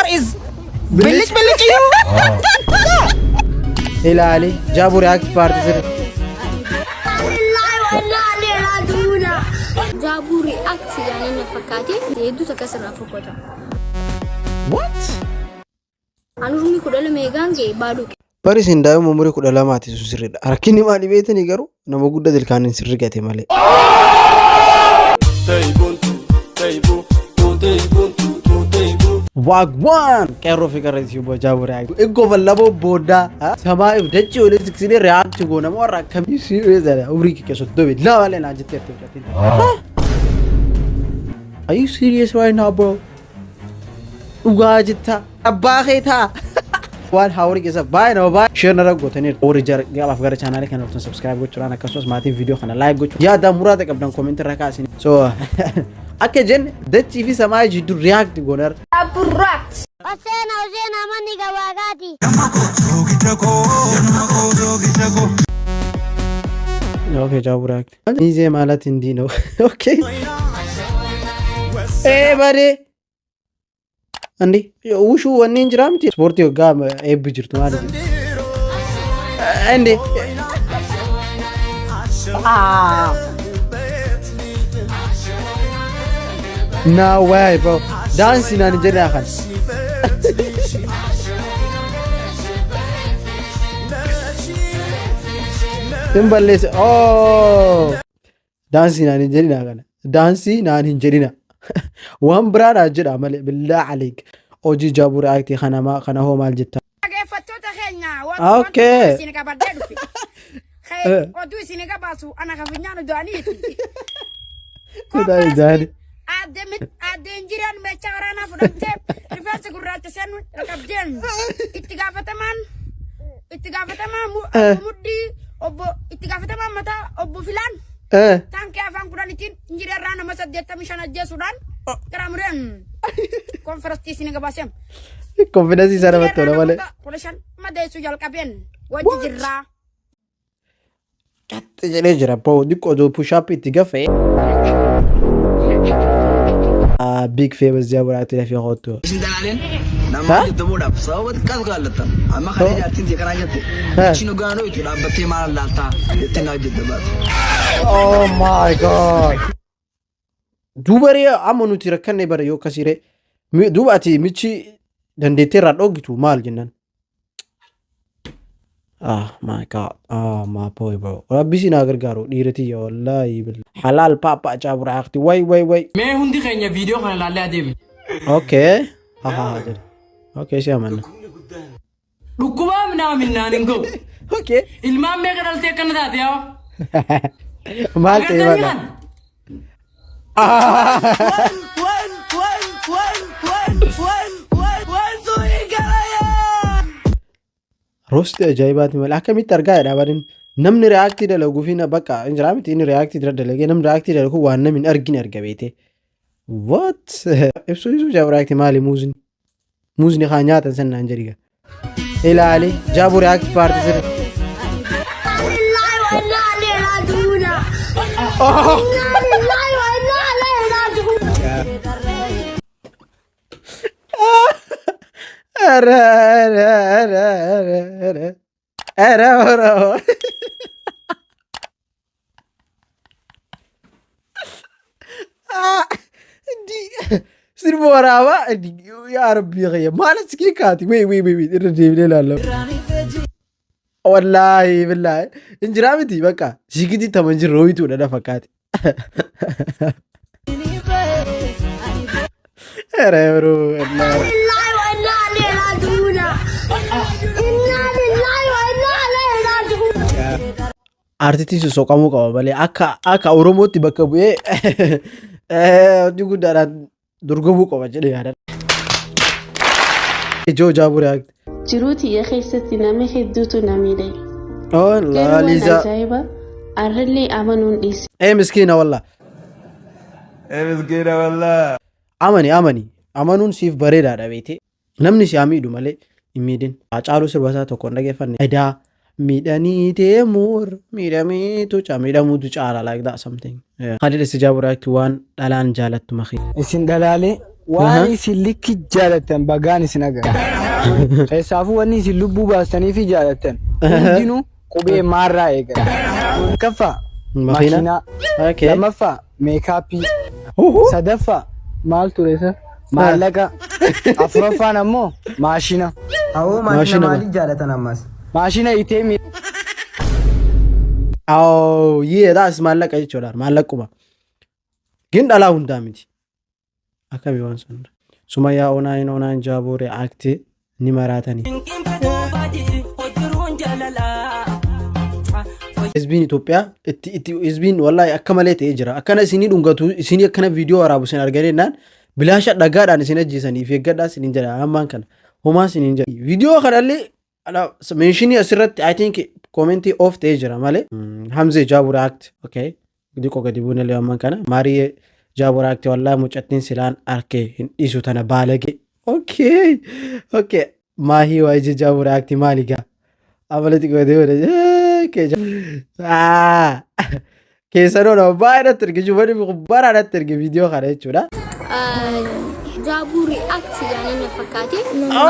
is Billich you. Hilali Jabu react party sir. Jabu react yani nafakati yedu takasra fukota. What? Anurumi kudale megange badu. Paris indayo mumuri kudala mati susirida. Arakini mali betani garu nama gudda dilkanin sirrigate male. Wagwan kero fikar isi bo Jabu react. Ego vallabo boda. Sama if dachi ole siksine react go nama orang kami serious ada. Uri ki keso dobe. La wale na jete te. Are you serious right now, bro? Ugajita. Abahita. One hour ke sab bye no bye. Share na rago tani or jar gal afgar channel kan often subscribe go churana kasos mati video kana like go. Ya da murada kabdan comment rakasin. So Akejen dachi fi sama jidu react gonar. Aburat. Osena mani gawagati. Okay, Jabu react. Nize malat indi no. Okay. Buddy. Andi, ushu wanni injiramti. Sporti yoga ebbi jirtu mali. Andi. No way, bro. Dancing on Nigeria khan. Timberless. Oh. Dancing on Nigeria khan. Dancing on Nigeria. One brand أجر عمل بالله عليك أوجي جابوا رأيتي خنا هو مال جتا. أوكي. خير ودو سينيكا باسو أنا خفيني دوانيتي. كذا يزاري. أدين جيران مشاعرنا فرنتب رفاس كرات سن ركبجن. اتقافة تمام مودي أبو اتقافة تمام متى أبو فلان. Tangke afang kuranitin injira rana masa deta misana aja Sudan keramuran konferensi sini ngebahasnya konferensi sana betul wale polisian made sujal kaben wajib jera kat jera po diko do push up tiga fe big famous Jabu react في غوتو nama itu muda pesawat kan galata ama kali jatin dia kan aja chino gano itu dah beti mal lata tengah di debat. Oh my god dubari amonu tirakanne bara yo kasire dubati michi dandete rado gitu mal jinan. Oh my god, oh my boy bro rabbi sina gargaro dirati ya wallahi bil halal papa Jabu react way me hundi kayaknya video kan lalle adem. Okay jadi okay siya man dukuba namin naningo. Okay ilmam me kadal tekan dati yaw malte wala roste ajaibat mal akami targa da barin namni react da lagu fina baka injramit in react da dalage nam react da ku wanna min argin argabete what episode Jabu react mali muzni khanyata sanna anjariga Hilali Jabu react party sir. Sirbo warawa ya rabbi ghayya malat kikati wait irdi لا wallahi billahi injiramiti baka shigiti tamanjin roito da dafakati era bro wallahi artiti so kamu ka bale aka oromoti baka buye digu dara durgobu ko bajede hada جو Jabu react جروتي يا خيستي نامي خدوتو ناميدي لا ليزا أرلي أمانون إيس مسكينة والله مسكينة والله أماني أمانون سيف بريدة دا بيتي نمني سيامي دو مالي إميدين أجعلو سرباسا تكون لغي فن إدا ميداني تيمور ميدامي توچا ميدامو توچارا like that something خالد Jabu react وان دالان جالت مخي إسين دلالي waan isin likki jaalatan bagaan isin agarra. Keessaafuu wanni isin lubbuu baastanii fi jaalatan hundinuu qubee maarraa eegala. Kaffaa makiinaa, lammaffaa meekaappii, sadaffaa maal ture isa maallaqa, afuraffaan ammoo maashina. Awoo maashina maalii jaalatan ammas? Maashina itee Oh yeah, that's maallaqa jechuudha. Maallaquma. Gin dhalaa hundaa miti. Akkami waan sun. Sumayyaa onaan jaaboo react ni maraatanii. Hizbiin Itoophiyaa itti hizbiin wallahi akka malee ta'ee jira. Akkana isinii dhungatu isinii akkana viidiyoo waraabu isin arganeenaan bilaasha dhagaadhaan isin ajjeesanii fi eeggadhaa isiniin jedha ammaan kana. Homaa isiniin jedha. Viidiyoo kanallee mentionii asirratti I think commentii off ta'ee jira malee. Hamzee jaaboo react. Okay. Diqoo gadi buunee ammaan kana. Maariyee jaaboo react wallahi mucattiin silaan arkee hin dhiisu tana baalage. Okay. Okay. Maahii waayee jaaboo react maaligaa. Amalati godee wada. Keessanoo nama baay'inatti erge jubani baraadhaatti erge viidiyoo kana jechuudha. Jaaboo react yaani na fakkaate.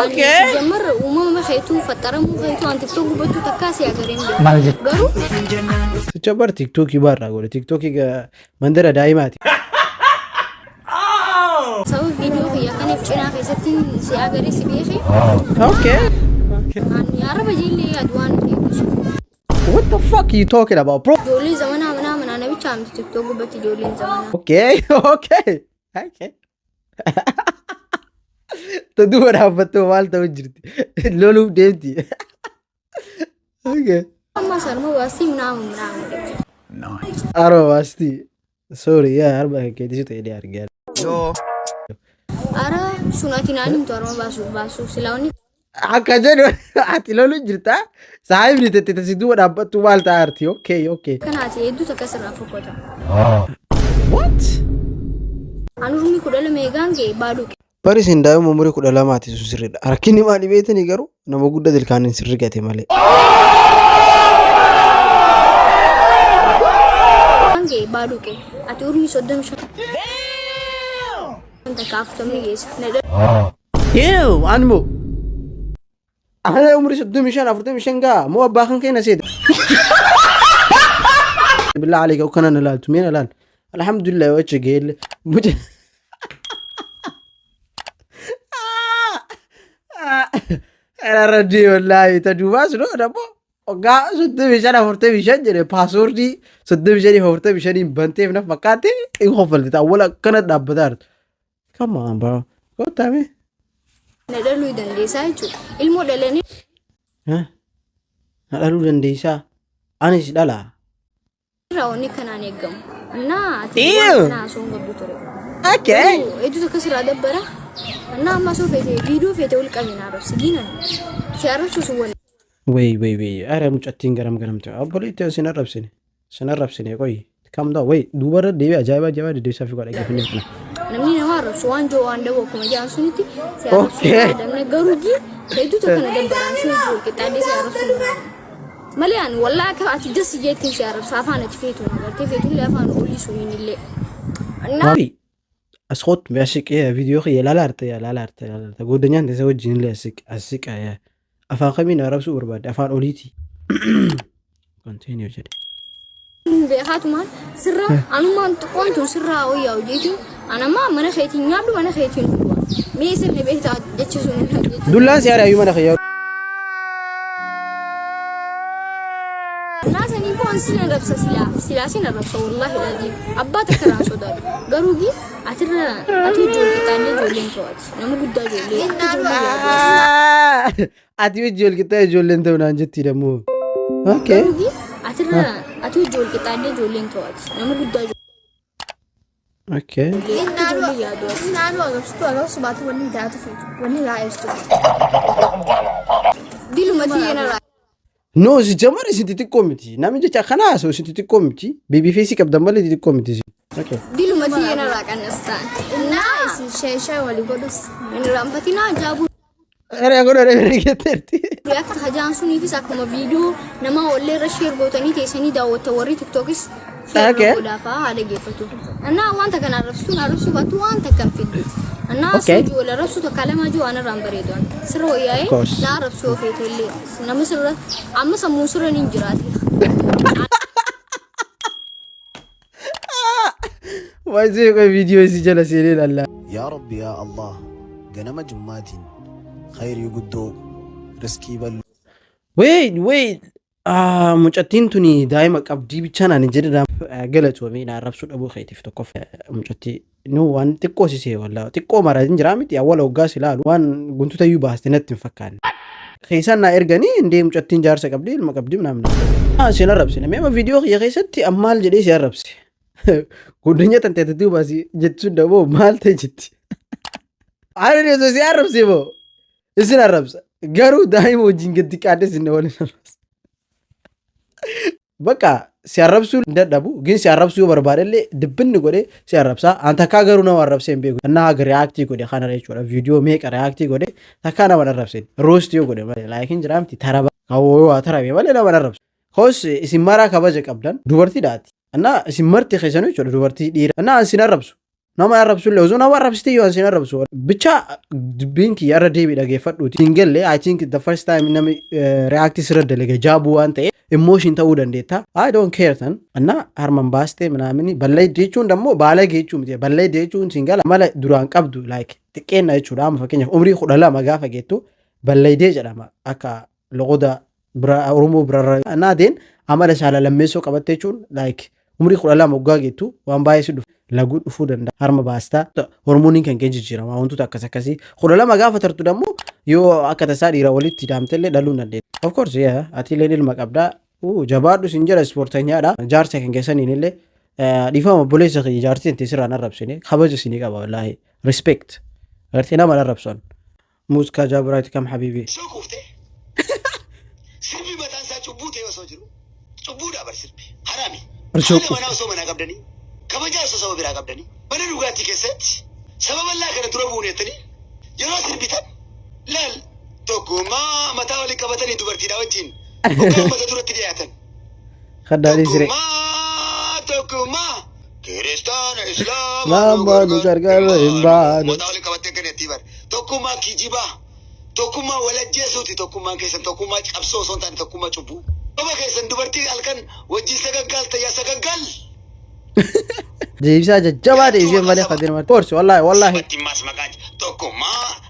Okay. Jamar uumama keetuu faxaramuu keetuu an TikTok gubbaatu takkaasii agareen beeku. Garuu Sicha bar TikTokii barraa godhe TikTokii mandara daa'imaati. sababa viidiyoo kiyya kaniif cinaa keessatti si agaree si beekee. Okay. Ani araba jeellee aduwaan ta'e. What the fuck are you talking about, bro? Ijoollee zamanaa mana nabicha amti TikTok gubbatti ijoolleen zamanaa. Okay. Okay. Okay. Taduu dhaabbattoo maal ta'u jirti. Loluuf deemti. Okay. Amma sarma waasii minaamu. Aroo waasti. Sorry, yaa arba keetii ta'e dee argaa. Yoo. Ara sunati naani mtu arma baasu silaawni. Akka jedhu ati lolu jirta. Saayibni tettee siduu dhaabbattu maal ta'arti. Okay, okay. Kanaati hedduu takka sirraa fokkota. What? Anurmi kudhala meegaange baaduu. Bari isin daa'ima umurii 12 sun sirriidha. Rakkinni maali beektanii garuu nama guddaa ilkaaniin sirri gate malee. Ange baaduu ke ati urmi 35. Takkaaftamni geessa. Ew, anmo. Ana umri 35 gaa moo abbaa kan keena seeta. Billah alayka ukana nalaaltu meen alaal. Alhamdulillah wacha geel. Era radii wallahi tadubaas no dabo. Ogaa 35 jedhe paaswordii 35 banteef na fakkaate in hofalta awwala kana dhaabbataa. Come on, bro. Go tell me. Nadaluu dandeessaa jechuudha. Ilmoo dhalanii. Nadaluu dandeessaa. Anis dhalaa. Raawwanni kanaan eegamu. Annaa ati Ew. naa osoo hin gabdu ture. Okay. Hedduu takka sirraa dabbara. Annaa amma osoo feete viidiyoo feete ol qabinaa rabsi diinan. Si arrabsuusu wal. Wait. Ara mucattiin garam ta'e. Obboleetti sin arrabsine qoyi. Kam daa wait dubarra deebi ajaa'iba dedeessaa fi godha geeffannee kana. Namni nama arrabsu waan joo waan daboo akkuma jaan sunitti si Okay. arrabsu damne garuu di hedduu takka na dabbaraan si hojii qixxaadee si arrabsu. Malee ani wallaahi akka ati jas jeettiin si arrabsa afaan ati feetu nagartee feetullee afaan olii suniin illee. Mari. Asxoot meeshaqee viidiyoo kiyya laalaarte. Godanyaan ta'e wajjin illee asiqa afaan kamiin arrabsuu barbaade afaan oliiti. Continue jedhe. Beekatumaan sirra anumaan xiqqoon tun sirraa wayyaa hojiitiin anammaa mana keetiin nyaadhu mana keetiin dhugaa. Mee sirni beektaa jechisuun hin hojjetu. Dullaan si haadha mana kiyya. Naasanii foon sin rabsa silaa sin rabsa wallaahi laazim abbaa takka raan sodaatu garuu gi ati ijoollee qixxaanee ijoolleen to'ati nama guddaa ijoollee. Ati wajji ol qixxaa ijoolleen ta'u naan jetti dammoo. Okay. Garuu gi ati ijoollee qixxaanee ijoolleen to'ati nama guddaa ijoollee. Okay. Ijoollee yaadu. Naannoo agarsiistu baatu wanni taatu feetu wanni raayessu. Dilumatti yana No, si jamari si xixiqqoo miti. Namni jecha kana haasa'u si xixiqqoo miti. Baby face qabdan malee xixiqqoo miti. Okay. Dilumatti yana raaqannastaan. Innaa isin sheeshaa walii godhus. Inni raamfatinaa jaabu. Era godha reegetterti. React hajaan suniifis akkuma viidiyoo nama wallee irra sheer gootanii teessanii daawwattan warri TikTokis godaafa haala geeffatu እና waan takkan arrabsuu baatu waan takkan fiddu እና ሰውጂ ወለ ረሱ ተካለማ ጆ አነ ራምበሬዶን ስሮ ያይ ና አረብሱ ኦፌቶሌ ነምስረ አመሰሙ ስረን እንጅራቲ ዋይዜ ቪዲዮ እዚህ ጀለስ ይላል ያ ረቢ ያ አላህ ገነመ ጅማቲን ኸይር ይጉዶ ርስኪ በሉ ወይ ሙጨቲን ቱኒ ዳይማ ቀብዲ ብቻ ናን ጀደዳ ገለጹ ወሚና አረብሱ ደቡ ኸይቲፍ ተቆፍ ሙጨቲ ኑ ዋን ጥቆ ሲሴ ወላ ጥቆ ማራ እንጅራሚት ያወለው ጋስ ይላሉ ዋን ጉንቱ ተዩ ባስተነት ይፈካል ኸይሳና ኤርገኒ እንዴ ሙጨቲን ጃርሰ ቀብዲ መቀብዲ ምናምን ሲነረብስ ነሜ ቪዲዮ የኸይሰቲ አማል ጀዴ ሲያረብስ ጉድኛ ተንተቱ ባሲ ጀቱ ደቦ ማልተ ጀቲ አሬ ነው ሲያረብስ ይቦ እስና ረብስ ገሩ ዳይሞ ጅንገት ቃደስ ነው በቃ ሲያረብሱ እንደደቡ ግን ሲያረብሱ በርባደለ ድብን ጎዴ ሲያረብሳ አንተ ካገሩ ነው አረብሰን ቤጉ እና ሀገር ሪአክት ጎዴ ካናሬች ወራ ቪዲዮ ሜክ ሪአክት ጎዴ ተካና ወራረብሰን ሮስት ጎዴ ላይክ እንጅራምቲ ተራባ አዎ ተራባ ማለት ነው ወራረብስ ሆስ ሲማራ ከበጀ ቀብለን ዱበርቲ ዳቲ እና ሲመርት ኸሰኖች ወደ ዱበርቲ ዲራ እና ሲናረብሱ ነው ማረብሱ ለውዙ ነው አረብስቲ ይሆን ሲናረብሱ ብቻ ቢንክ ያረዴ ቢዳገ ፈዱት ሲንገል አይ ቲንክ ዘ ፈርስት ታይም እና ሪአክት ስረደለገ ጃቡ አንተ ኢሞሽን ተውደ እንዴታ አይ ዶንት ኬር ተን እና አርማን ባስቴ ምናምን በላይ ዴቹን ደሞ ባለጌቹ ምት በላይ ዴቹን ሲንገል ማለ ዱራን ቀብዱ ላይክ ጥቄና ይቹ ዳም ፈከኛ ኡምሪ ኹዳላ ማጋፈ ጌቱ በላይ ዴ ጀዳማ አካ ለቆዳ ብራ ኦሮሞ ብራራ እና ዴን አማለ ሳላ ለሜሶ ቀበቴቹን ላይክ ኡምሪ ኹዳላ መጓጌቱ ዋን ባይስ ዱ ለጉድ ፉደንዳ አርማ ባስታ ሆርሞኒን ከንገጅ ጅራ ማውንቱ ተከሰከሲ ኹዳላ ማጋፈ ተርቱ ደሞ ዮ አከተሳ ዲራ ወሊት ዳምተለ ዳሉና ዴ ኦፍ ኮርስ ያ አቲ ሌሊል መቀብዳ ጀባዱ ሲንጀራ ስፖርተኛ ዳ ጃርሰ ከንገሰን ይነለ ዲፋማ ቦሌሰ ጃርሰ እንት ስራ ነረብሰኔ ከበጀ ሲኒ ቀባ ወላሂ ሪስፔክት አርቲና ማረብሰን ሙዝ ካጃብራት ከም ሐቢቢ ሶኩፍቴ ስርቢ በታንሳ ጩቡቴ ወሶጅሩ ጩቡዳ በርስርቢ ሐራሚ ማናው ሶ መና ቀብደኒ ከበጃ ሶ ሰበ ቢራ ቀብደኒ በለዱ ጋቲ ከሰት ሰበበላ ከነ ድሮቡ ነተኒ የሮ ስርቢታ ለል ቶኩማ መታወሊ ቀበተኒ ዱበርቲ ዳወጂን ኦከመተ ዱረቲ ዲያተን خدالي سري ቶኩማ ክርስቲያን እስላም ማባኑ ገርገር ኢምባኑ መታወሊ ቀበተ ከነቲ በር ቶኩማ ኪጂባ ቶኩማ ወለጀሱቲ ቶኩማ ከሰን ቶኩማ ጨብሶ ሶንታን ቶኩማ ጩቡ ኦባ ከሰን ዱበርቲ አልከን ወጂ ሰገጋል ተያሰገጋል جيبسا جبا دي زي مالي خدير ما كورس والله تيماس ماج توكوما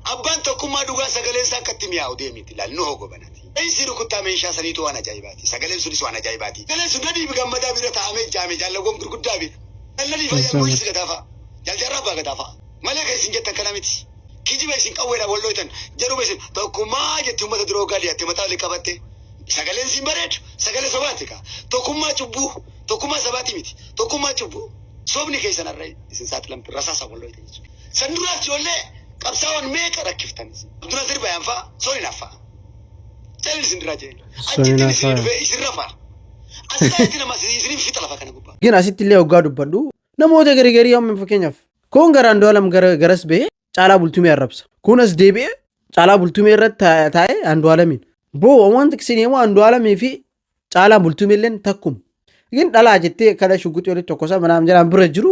ابان توكوما دوغا سغلنسا كتيمياو ديميتي لا نو غوبناتي اي سيرو كتا ميشا سنيتو وانا جايباتي سغلن سودي وانا جايباتي كلا سودي بغمدا بيرتا امي جامي جالو غوم غرغدا بي الذي فيا مويس غدافا جالجربا غدافا ملك سينجت كلامتي كيجي بيسين قويرا ولويتن جرو بيسين توكوما جتيمه دروغا لياتي متاو لكبته سغلن سيمبرت سغلن سباتيكا توكوما چوبو توكوما سباتي ميتي توكوما چوبو ሶብኒ ከይሰናራይ ሲንሳት ለም ረሳሳ ወሎ ይተይች ሰንዱራች ወለ ቀብሳውን ሜቀ ረክፍተን ዱራ ዝር ባያንፋ ሶሪናፋ ጨል ሲንድራጀ አጭ ይስረፋ አሳይቲና ማስ ይስሪፍ ፍጥላፋ ከነጉባ ግን አሲት ሊያው ጋዱ በዱ ነሞተ ገሪገሪ ያም ፈከኛፍ ኮን ገራ አንዱ ዓለም ገረስ በ ጫላ ቡልቱም ያረብሳ ኩነስ ዴቤ ጫላ ቡልቱም ይረት ታይ አንዱ ዓለምን ቦ ወንት ክሲኔማ አንዱ ዓለም ይፊ ጫላ ቡልቱም የለን ተኩም ግን ዳላ ጀቴ ከለ ሽጉጥ ወለ ተኮሳ ምናም ጀራን ብረጅሩ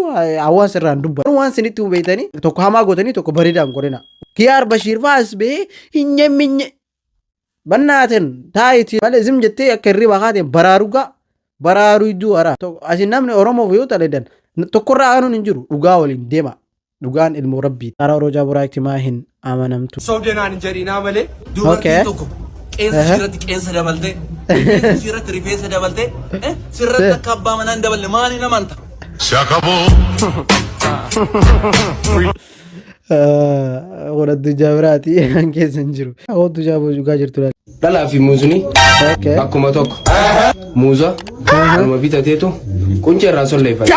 አዋን ሰራን ዱባ ዋን ስኒቱ በይተኒ ተኮሃማ ጎተኒ ተኮ በሪዳን ቆሬና ኪያር በሺር ፋስ በ ይኘምኝ በናተን ታይቲ ማለት ዝም ጀቴ ከሪ ባኻቴ በራሩ ይዱ አራ አሲናም ኦሮሞ ቪዩ ተለደን ተኮራ አኑን እንጅሩ ዱጋ ወሊን ዴማ ዱጋን ኢልሙ ረቢ ታራሮ ጃቡራይት ማሂን አመነምቱ ሶደናን እንጀሪና መለ ኦኬ qeensa dabalte sirratti rifeensa dabalte sirratti akka abbaa manaa hin daballe maali namanta ወረዱ ጃብራቲ አንኬ ሰንጅሩ አወጡ ጃቦ ጁጋ ጅርቱ dhalaa fi muuzuni akkuma tokko muuza anuma bitateetu quncee irraa solleeffate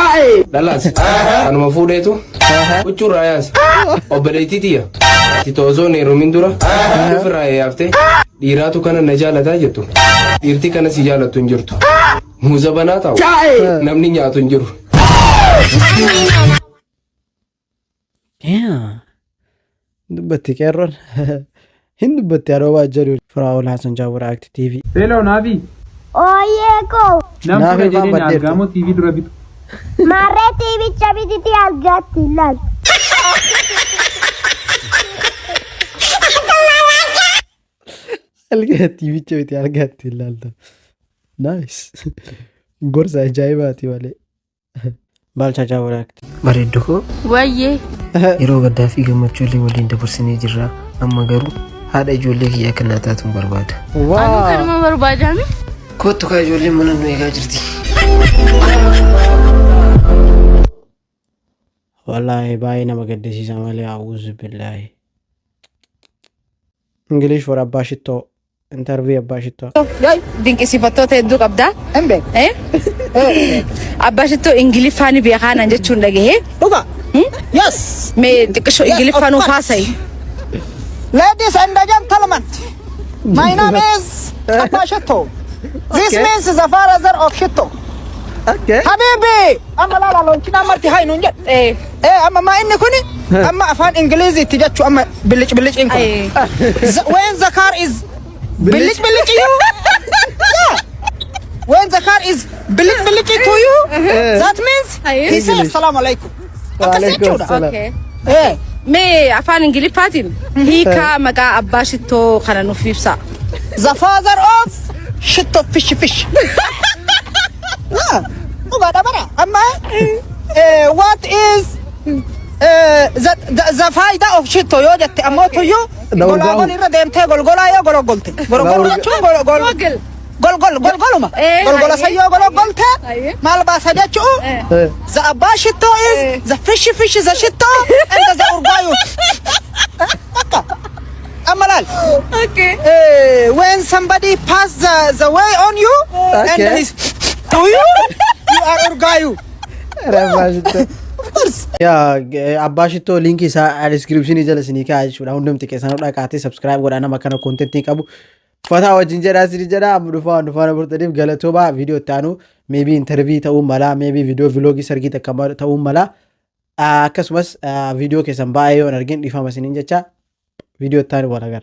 dhalaas anuma fuudheetu huccuu yaase obboleettii tiyya ati toosoo neerumin dura ofirraa yaaftee dhiiraatu kana na jaalataa jettu dhiirti kana si jaalattu hin jirtu muuza banaa taa'u namni nyaatu hin jiru. dubbatti qeerroon hin dubbatti adoo jedhu Firaa'ol Hasan Jaawur Act TV. Hello Navi. Oyeeko. Navi jedhanii argamu TV dura bitu. Marreti bicha bititi argatti lal. Argatti bicha biti argatti lal. Nice. Gorsa ajaa'ibaati malee. Maal chaachaa walaakti. Bareeddu koo. Wayyee. Yeroo gaddaa fi gammachuullee waliin dabarsinee jirra. Amma garuu haadha ijoollee kiyyaa kan naa taatuun barbaada. Anuu kanuma barbaadame. Kottu kaa ijoolleen mana nu eegaa jirti. Wallaahi baay'ee nama gaddisiisa malee awuuzu billaahi. English for abbaa shittoo. Interview abbaa shittoo. Dinqisiifattoota hedduu qabdaa. Abbaa shittoo Ingiliffaan beekaa jechuun dhagahee. Dhuga. Yes. Mee xiqqishoo Ingiliffaan haasa'i. Ladies and gentlemen, my name is Abba Shitto. This means the father of Shitto. Okay. Habibi, amma la lonchina marti hay nun jet. Amma ma inni kuni amma afaan Ingilizi itti jechu amma bilic in kun. When the car is bilic you. Yeah. When the car is bilic to you, that means he says assalamu alaikum. Okay. Mee afaan Ingiliffaatiin hiikaa maqaa abbaa shittoo kana nuuf ibsa. The father of Shitto fish. Amma what is the faida of Shitto yoo jette ammoo tuyyuu golgol irra deemtee golgolaa yoo golgolte. Golgol jechuun golgoluma. Golgola sayyoo golgolte maal baasa jechuu the abbaa Shitto is the fish the Shitto and the urgayu. Amalal. Okay. When somebody pass the way on you and he's to you are urgayu. Of course. Yeah, abbaa shittoo link isaa description jala isinii kaa'aa jechuudha. Hundumti keessan dhaqaatee subscribe godhaa nama kana content qabu. Fataa wajjin jedhaa isinii jedhaa amma dhufaan burtaniif galatooma video itti aanu maybe interview ta'uu mala maybe video vlogii sargii takka ta'uu mala akkasumas video keessan baay'ee yoon argin dhifama isiniin jecha video itti aanu wal agarra.